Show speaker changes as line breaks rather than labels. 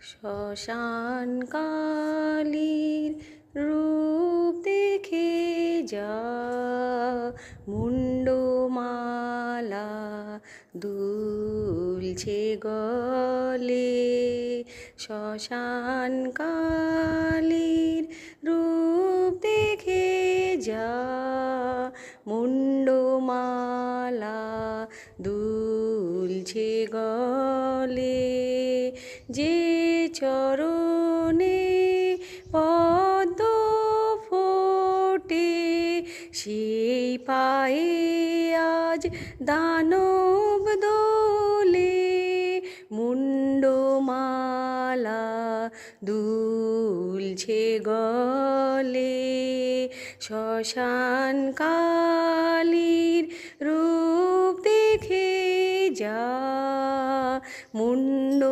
শ্মশান কালীর রূপ দেখে যা, মুন্ডমালা দুলছে গলে। শ্মশান কালীর রূপ দেখে যা, মুন্ডমালা দুলছে গলে। যে চরণে পদ্ম ফোটে, সেই পায়ে আজ দানব দোলে। মুন্ডমালা দুলছে গলে। শ্মশান কালীর রূপ দেখে যা, মুন্ড